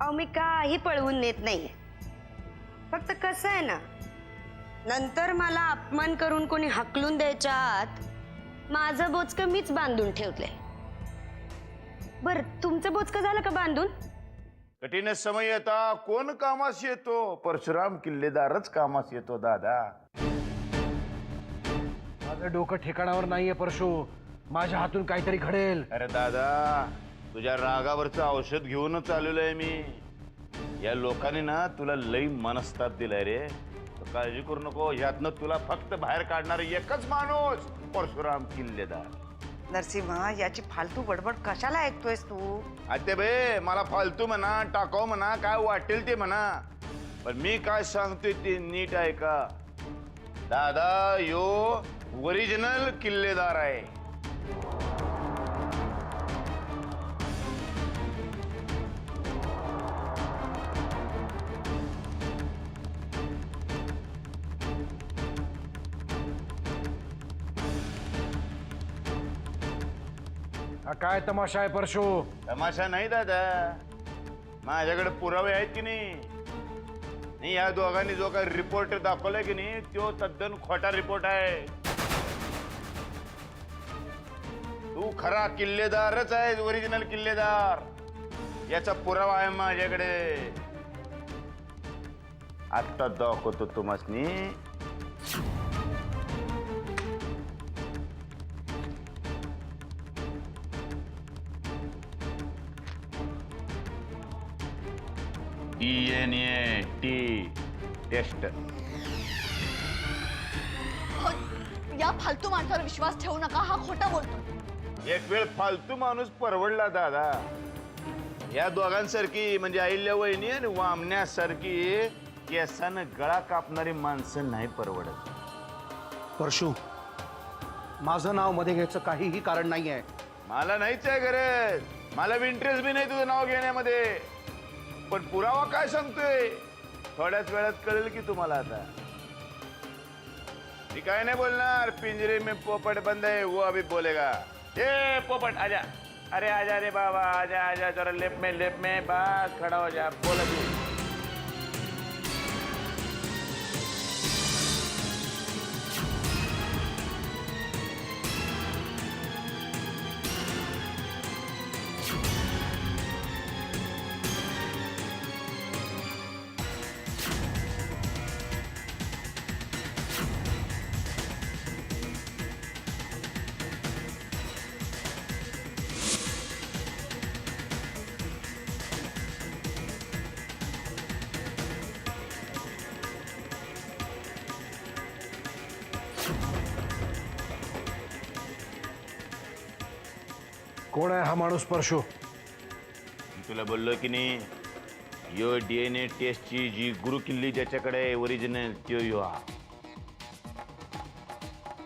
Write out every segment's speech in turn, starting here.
अहो मी काही पळवून नेत नाहीये. फक्त कसं आहे ना, नंतर मला अपमान करून कोणी हकलून द्यायच्या आत माझं बोचकं मीच बांधून ठेवलंय. बर, तुमचं बोचकं झालं का बांधून? कठीण समय येता कोण कामास येतो? परशुराम किल्लेदारच कामास येतो दादा. माझं डोकं ठिकाणावर नाहीये परशु. माझ्या हातून काहीतरी घडेल. अरे दादा, तुझ्या रागावरचं औषध घेऊनच आलेलो आहे मी. या लोकांनी ना तुला लई मनस्ताप दिलाय रे. काळजी करू नको, यातनं तुला फक्त बाहेर काढणार एकच माणूस, परशुराम किल्लेदार. नरसिंह, याची फालतू बडबड कशाला ऐकतोयस तू? आते बे, मला फालतू म्हणा, टाकाव म्हणा, काय वाटेल ते म्हणा, पण मी काय सांगतोय ते नीट ऐका. दादा यो ओरिजिनल किल्लेदार आहे. हा काय तमाशा आहे परशु? तमाशा नाही दादा, माझ्याकडे पुरावे आहेत की नाही. या दोघांनी जो काही रिपोर्ट दाखवलाय की नाही तो तद्दन खोटा रिपोर्ट आहे. तू खरा किल्लेदारच आहे, ओरिजिनल किल्लेदार. याचा पुरावा आहे माझ्याकडे. आत्ता दाखवतो तुम्हासनी. DNA taste. या फालतू माणसावर विश्वास ठेवू नका, हा खोटा बोलतो. एक वेळ फालतू माणूस परवडला दादा. या दोघांसारखी म्हणजे अहिल्या वहिनी आणि वामण्यासारखी केसानं गळा कापणारी माणसं नाही परवडत. परशु, माझं नाव मध्ये घ्यायचं काहीही कारण नाही आहे. मला नाहीच आहे गरज. मला इंटरेस्ट बी नाही तुझं नाव घेण्यामध्ये. पण पुरावा काय सांगतोय थोड्याच वेळात कळेल की तुम्हाला. आता मी काय नाही बोलणार. पिंजरे में पोपट बंद है, वो अभी बोलेगा. ए पोपट आजा. अरे आजा रे बाबा, आजा आजा जरा लेप में बस खड़ा हो जा. बोला तू. कोण आहे हा माणूस परशु? मी तुला बोललो की नाही, यो DNA टेस्टची जी गुरु किल्ली ज्याच्याकडे ओरिजिनल त्यो यो हा.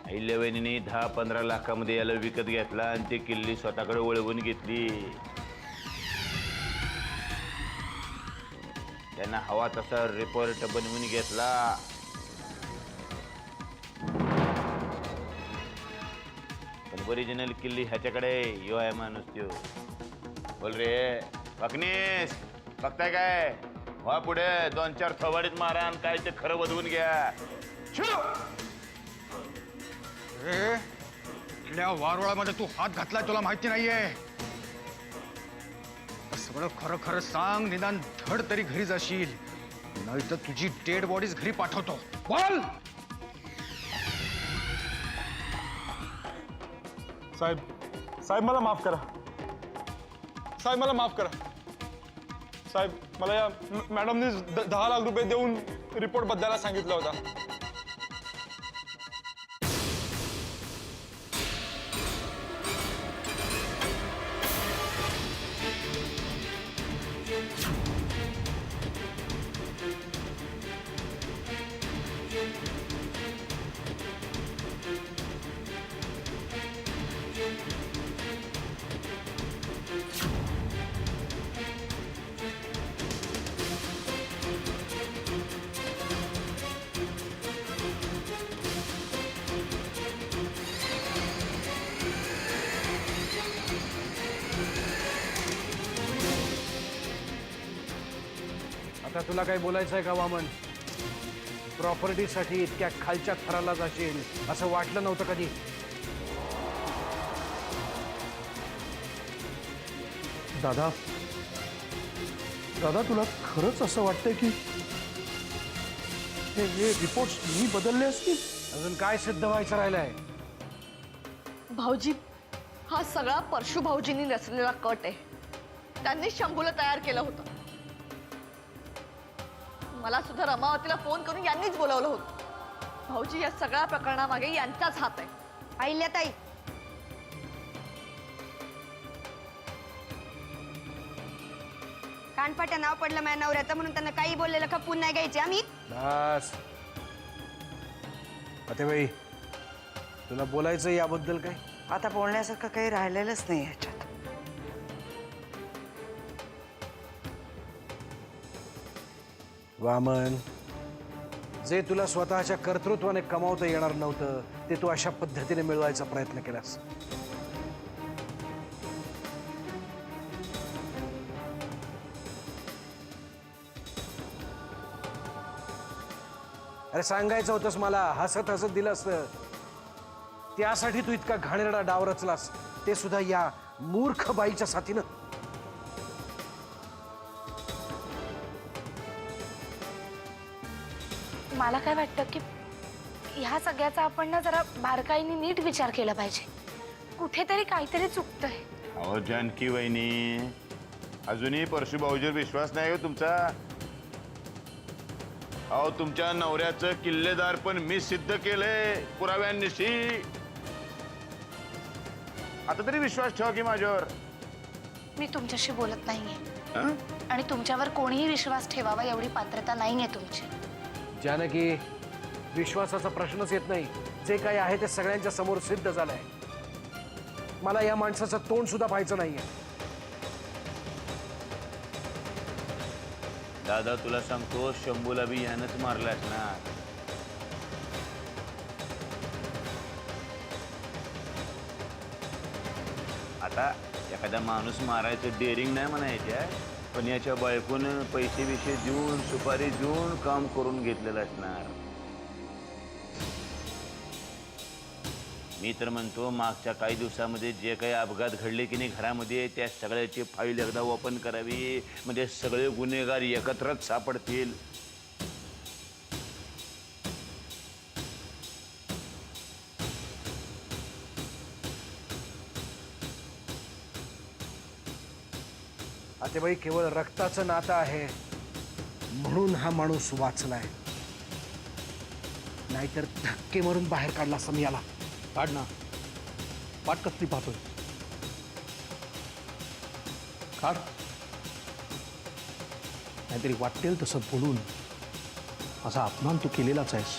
अहिल्या वहिनीने 10-15 लाखामध्ये याला विकत घेतला आणि ती किल्ली स्वतःकडे वळवून घेतली. त्यांना हवा तसा रिपोर्ट बनवून घेतला. पण ओरिजिनल किल्ली ह्याच्याकडे यो आहे माणूस त्यो. बोल रे बकनीस, बघताय काय? व्हा पुढे 2-4 थवाडीत मारा आणि काय ते खरं बदवून घ्या. इथल्या वारुळामध्ये तू हात घातलाय तुला माहिती नाहीये. सगळं खरं खरं सांग, निदान धड तरी घरी जाशील, नाही तर तुझी डेड बॉडीज घरी पाठवतो. बोल. साहेब, साहेब मला माफ करा. साहेब मला माफ करा. साहेब, मला या मॅडमनी 10 लाख रुपये देऊन रिपोर्ट बदलायला सांगितला होता. आता तुला काही बोलायचं आहे का वामन? प्रॉपर्टीसाठी इतक्या खालच्या थराला जाशील असं वाटलं नव्हतं कधी. दादा दादा तुला खरंच असं वाटतंय की हे रिपोर्ट्स मी बदलले असतील? अजून काय सिद्ध व्हायचं राहिलंय? भाऊजी, हा सगळा परशू भाऊजींनी रचलेला कट आहे. त्यांनी शंभूला तयार केलं होतं. मला सुद्धा रमावतीला फोन करून यांनीच बोलावलं होतं. भाऊजी, या सगळ्या प्रकरणामागे यांचाच हात आहे. अहिल्याताई, कानपाट्या नाव पडलं माझ्या नवऱ्याचं म्हणून त्यांना काही बोललेलं खपून नाही घ्यायचे आम्ही. बस बाई, तुला बोलायचं याबद्दल काय? आता बोलण्यासारखं काही राहिलेलंच नाही ह्याच्यात. वामन, जे तुला स्वतःच्या कर्तृत्वाने कमावता येणार नव्हतं ते तू अशा पद्धतीने मिळवायचा प्रयत्न केलास. अरे सांगायचं होतंस मला, हसत हसत दिलं असतं. त्यासाठी तू इतका घाणेरडा डाव रचलास, ते सुद्धा या मूर्ख बाईच्या साथीनं. मला काय वाटतं की ह्या सगळ्याचा आपण ना जरा बारकाईने नीट विचार केला पाहिजे. कुठेतरी काहीतरी चुकतंय. अहो जानकी वहिनी, अजूनही परशू भाऊजीवर विश्वास नाही हो तुमचा? अहो तुमच्या नवऱ्याचं किल्लेदार पण मी सिद्ध केलंय पुराव्यांनिशी. आता तरी विश्वास ठेवा की माझ्यावर. मी तुमच्याशी बोलत नाहीये हं? आणि तुमच्यावर कोणीही विश्वास ठेवावा एवढी पात्रता नाहीये तुमची. जानकी, विश्वासाचा प्रश्नच येत नाही. जे काही आहे ते सगळ्यांच्या समोर सिद्ध झालंय. मला या माणसाचं तोंड सुद्धा पाहायचं नाहीये. दादा तुला सांगतो, शंभूला बी ह्यानंच मारलास ना. आता एखादा माणूस मारायचं डेअरिंग नाही म्हणायच्या, पण याच्या बायकोनं पैसे बिशे देऊन, सुपारी देऊन काम करून घेतलेलं असणार. मी तर म्हणतो, मागच्या काही दिवसामध्ये जे काही अपघात घडले की नाही घरामध्ये, त्या सगळ्याची फाईल एकदा ओपन करावी, म्हणजे सगळे गुन्हेगार एकत्रच सापडतील. आतेबाई, केवळ रक्ताचं नातं आहे म्हणून हा माणूस वाचलाय, नाहीतर धक्के मारून बाहेर काढला असं मी याला. काढ ना, पाठ कसली पाहतोय? काढ, नाहीतरी वाटेल तसं बोलून असा अपमान तू केलेलाच आहेस.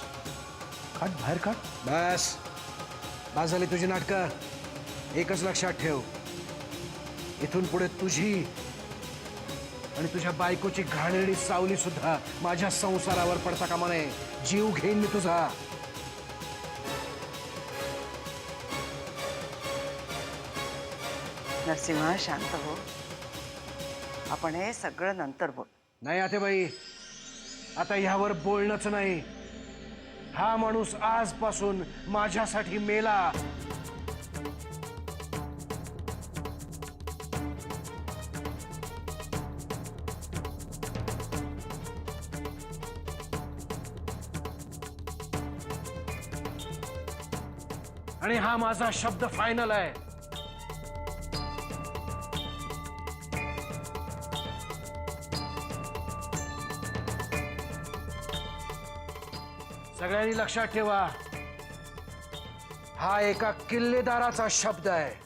काढ, बाहेर काढ. बस बस झाली तुझी नाटकं. एकच लक्षात ठेव, इथून पुढे तुझी आणि तुझ्या बायकोची घाणेरडी सावली सुद्धा माझ्या संसारावर पडता कामा नये. जीव घेईन मी तुझा. नरसिंह, शांत हो. आपण हे सगळं नंतर बोल. नाही आतेबाई, आता ह्यावर बोलणंच नाही. हा माणूस आजपासून माझ्यासाठी मेला. आणि हा माझा शब्द फायनल आहे. सगळ्यांनी लक्षात ठेवा, हा एका किल्लेदाराचा शब्द आहे.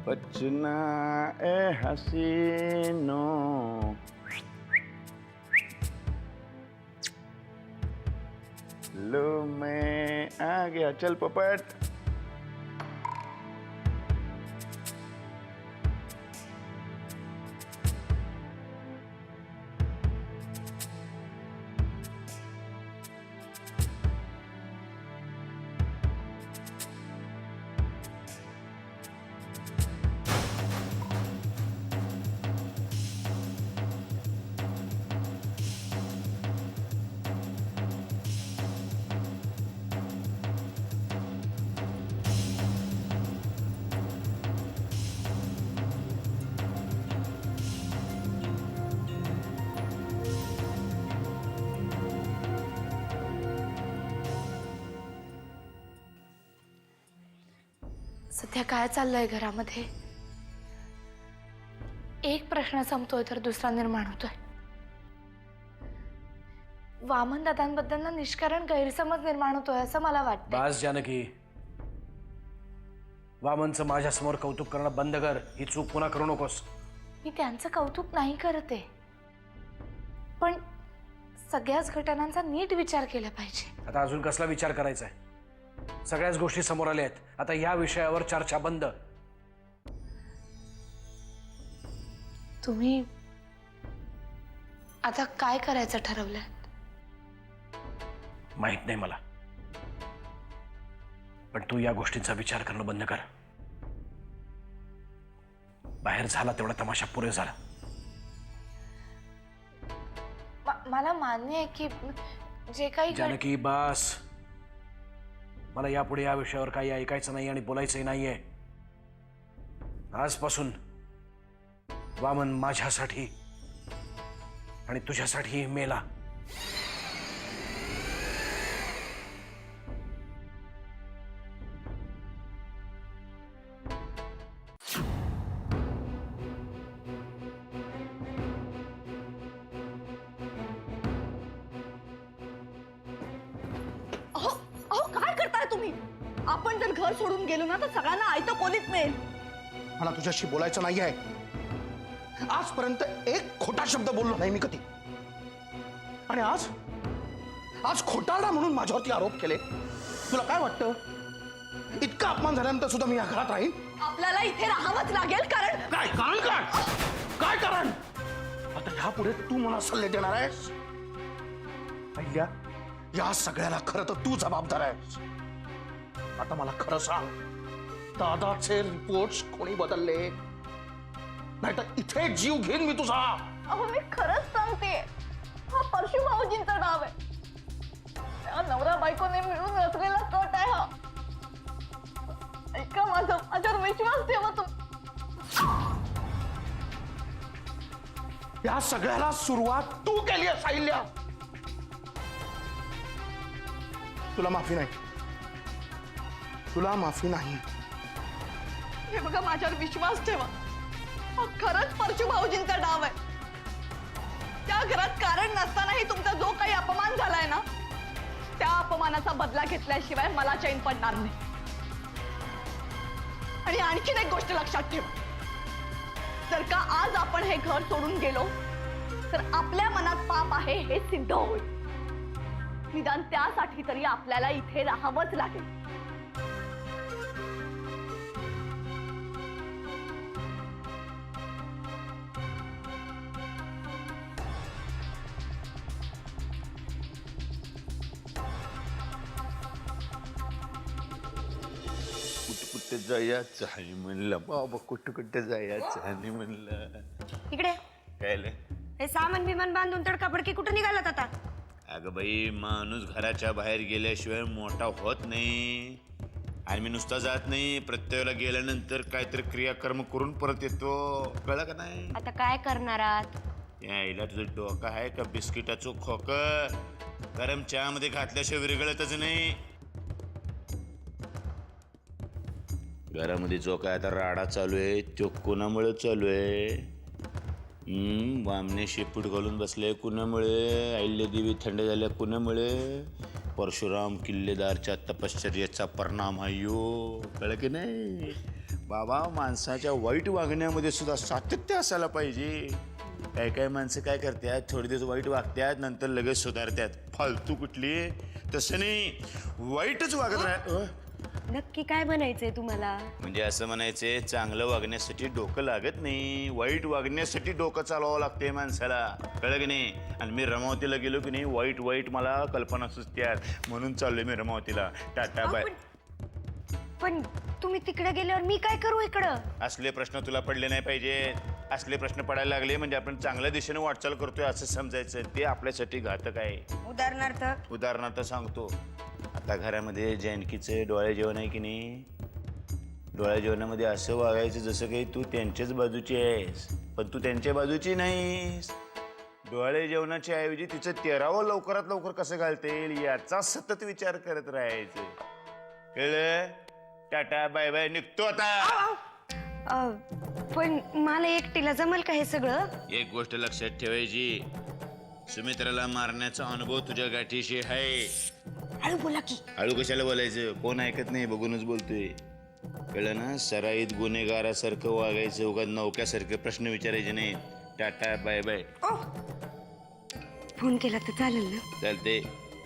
बचना ए हसीनो, लो मैं आ गया, चल पोपट. सध्या काय चाललंय घरामध्ये? एक प्रश्न संपतोय तर दुसरा निर्माण होतोय. वामन दादांबद्दल ना निष्कारण गैरसमज निर्माण होतोय असं मला वाटतं. बास जानकी, वामनचं माझ्यासमोर कौतुक करणं बंद कर. ही चूक पुन्हा करू नकोस. मी त्यांचं कौतुक नाही करते, पण सगळ्याच घटनांचा नीट विचार केला पाहिजे. आता अजून कसला विचार करायचा आहे? सगळ्याच गोष्टी समोर आल्या आहेत. आता या विषयावर चर्चा बंद. तुम्ही आता काय करायचं ठरवलंय? माहित नाही मला, पण तू या गोष्टींचा विचार करणं बंद कर. बाहेर झाला तेवढा तमाशा पुरे झाला. मला मान्य आहे की जे काही जानकी बास, मला यापुढे या विषयावर काही ऐकायचं नाही आणि बोलायचंही नाहीये. आजपासून वामन माझ्यासाठी आणि तुझ्यासाठी मेला. अहो काय करताय तुम्ही? आपण जर घर सोडून गेलो ना तर सगळ्यांना आयतं कोलीत मिळेल. मला तुझ्याशी बोलायचं नाही आहे. आजपर्यंत एक खोटा शब्द बोललो नाही मी कधी. आणि आज आज खोटारडा म्हणून माझ्यावरती आरोप केले. तुला काय वाटतं, इतका अपमान झाल्यानंतर सुद्धा मी या घरात राहीन? आपल्याला इथे राहावंच लागेल. कारण काय कारण? काय कारण? आता ह्यापुढे तू मला सल्ले देणार आहेस? अय्या, या सगळ्याला खरं तर तू जबाबदार आहेस. आता मला खरं सांग, दादाचे रिपोर्ट्स कोणी बदलले? नाहीतर इथे जीव घेईन मी तुझा. अहो मी खरंच सांगते, हा परशु भाऊजींचा डाव आहे. त्या नवरा बायकोने मिळून रचलेला कट आहे हा. ऐका माझं, माझ्यावर विश्वास ठेवा तुम्ही. या सगळ्याला सुरुवात तू केली आहे साहिल्या. तुला माफी नाही, तुला माफी नाही. हे बघा, माझ्यावर विश्वास ठेवा, हा खरंच परशु भाऊजींचा डाव आहे. त्या घरात कारण नसतानाही तुमचा जो काही अपमान झालाय ना, त्या अपमानाचा बदला घेतल्याशिवाय मला चैन पडणार नाही. आणि आणखीन एक गोष्ट लक्षात ठेवा, जर का आज आपण हे घर सोडून गेलो तर आपल्या मनात पाप आहे हे सिद्ध होईल. निदान त्यासाठी तरी आपल्याला इथे राहावंच लागेल. कुठं जायचं आहे म्हणलं बाबा, कुठं जायचं आहे म्हणलं. इकडे काय हे सामान बिमान बांधून तडकाफडकी कुठं निघालात आता? अगं बाई, माणूस घराच्या बाहेर गेल्याशिवाय मोठा होत नाही. आणि मी नुसता जात नाही, प्रत्येकाला गेल्यानंतर काहीतरी क्रियाकर्म करून परत येतो. कळलं का नाही? आता काय करणार आहात? यायला तुझं डोकं आहे का बिस्किटाचं खोक? गरम चहामध्ये घातल्याशिवाय विरघळतच नाही. घरामध्ये जो काय आता राडा चालू आहे तो कुणामुळे चालू आहे? वामने शेपूट घालून बसले कुणामुळे? अहिल्यादेवी थंड झाल्या कुणामुळे? परशुराम किल्लेदारच्या तपश्चर्याचा परिणाम आहे यो. कळलं की नाही बाबा? माणसाच्या वाईट वागण्यामध्ये सुद्धा सातत्य असायला पाहिजे. काय काय माणसं काय करतात, थोडे दिवस वाईट वागतात, नंतर लगेच सुधारतात. फालतू कुठली? तसं नाही, वाईटच वागत राह. नक्की काय म्हणायचंय तुम्हाला? म्हणजे असं म्हणायचंय, चांगलं वागण्यासाठी डोकं लागत नाही, वाईट वागण्यासाठी डोकं चालवावं लागते माणसाला. कळलं की नाही? आणि मी रमावतीला गेलो की नाही, वाईट वाईट मला कल्पना सुचत्यात, म्हणून चाललोय मी रमावतीला. Tata bye. पण तुम्ही तिकडे गेल्यावर मी काय करू इकडं? असले प्रश्न तुला पडले नाही पाहिजे. असले प्रश्न पडायला लागले म्हणजे आपण चांगल्या दिशेने वाटचाल करतोय असं समजायचं. ते आपल्यासाठी घातक आहे. उदाहरणार्थ सांगतो. आता घरामध्ये जानकीचं डोळ्या जेवण आहे की नाही, डोळ्या जेवणामध्ये असं वागायचं जसं काही तू त्यांच्याच बाजूची आहेस, पण तू त्यांच्या बाजूची नाहीस. डोळे जेवणाच्या ऐवजी तिचं 13वं लवकरात लवकर कसं घालता येईल याचा सतत विचार करत राहायचं. कळलं? टाटा बाय बाय, निघतो आता. पण मला एकटीला जमल का हे सगळं? एक गोष्ट लक्षात ठेवायची, सुमित्राला मारण्याचा अनुभव तुझ्या गाठीशी आहे. हळू बोला की. हळू कशाला बोलायचं? कोण ऐकत नाही, बघूनच बोलतोय. कळलं ना? सराईत गुन्हेगारासारखं वागायचं, उगाच नौक्यासारखे प्रश्न विचारायचे नाही. Tata bye bye. फोन केला तर चालेल ना? चालते,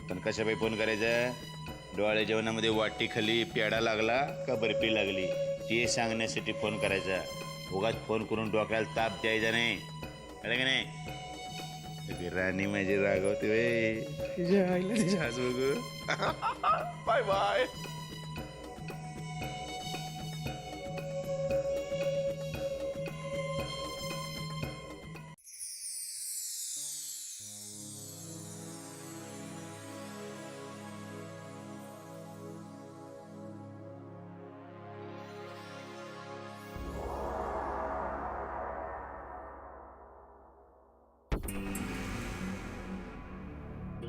पण कशापाई फोन करायचा? डोळ्या जेवणामध्ये वाटी खाली पेडा लागला का बर्फी लागली ते सांगण्यासाठी फोन करायचा. उगाच फोन करून डोक्याला ताप द्यायचा नाही. कळलं की नाही? राणी माझी रागवते वे. तिच्या आईला तिच्या हात बघू. Bye bye.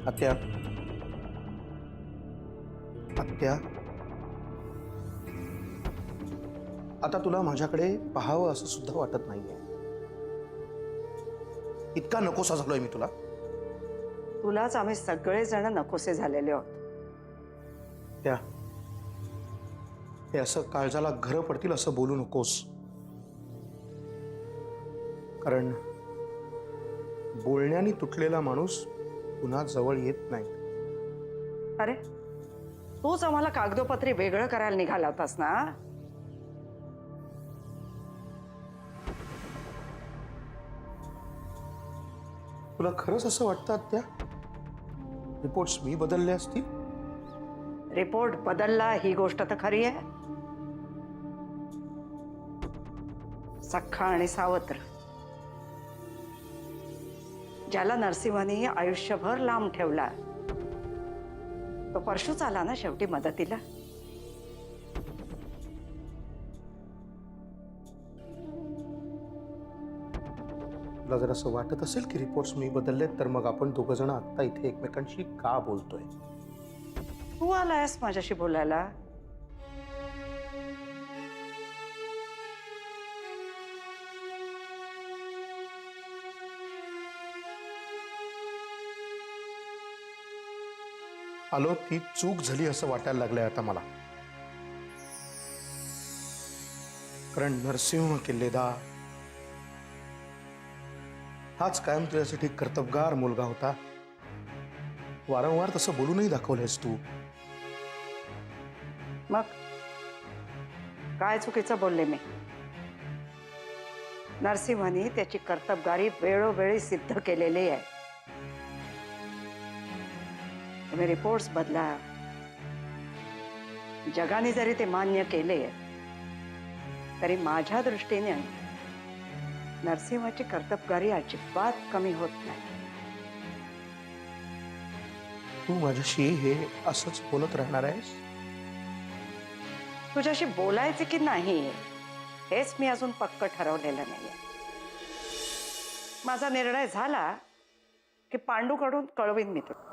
आत्या, आत्या, आता तुला माझ्याकडे पाहावं असं सुद्धा वाटत नाहीये. इतका नकोसा झालोय मी तुला. तुलाच आम्ही सगळेजण नकोसे झालेले आहोत. त्या हे असं काळजाला घरं पडतील असं बोलू नकोस, कारण बोलण्याने तुटलेला माणूस पुन्हा जवळ येत नाही. अरे तूच आम्हाला कागदोपत्री वेगळं करायला निघाला होतास ना? तुला खरंच असं वाटतं आत्या? रिपोर्ट्स मी बदलले असतील? रिपोर्ट बदलला ही गोष्ट तर खरी आहे. सख्खा आणि सावत्र, ज्याला नरसिंहाने आयुष्यभर लांब ठेवला, तो परशूच आला ना शेवटी मदतीला. तुला जर असं वाटत असेल की रिपोर्ट्स मी बदललेत, तर मग आपण दोघ जण आता इथे एकमेकांशी का बोलतोय? तू आलायस माझ्याशी बोलायला. आलो ती चूक झाली असं वाटायला लागलंय आता मला. कारण नरसिंह किल्लेदार हाच कायम तुझ्यासाठी कर्तबगार मुलगा होता. वारंवार तसं बोलूनही दाखवलंयस तू. मग काय चुकीचं बोलले मी? नरसिंहाने त्याची कर्तबगारी वेळोवेळी सिद्ध केलेली आहे. तुम्ही रिपोर्ट्स बदला, जगाने जरी ते मान्य केले तरी माझ्या दृष्टीने नरसिंहाची कर्तबगारी अजिबात कमी होत नाही. तू माझ्याशी हे असंच बोलत राहणार आहेस? तुझ्याशी बोलायचे की नाही हेच मी अजून पक्क ठरवलेलं नाहीये. माझा निर्णय झाला की पांडूकडून कळवीन मी तुला.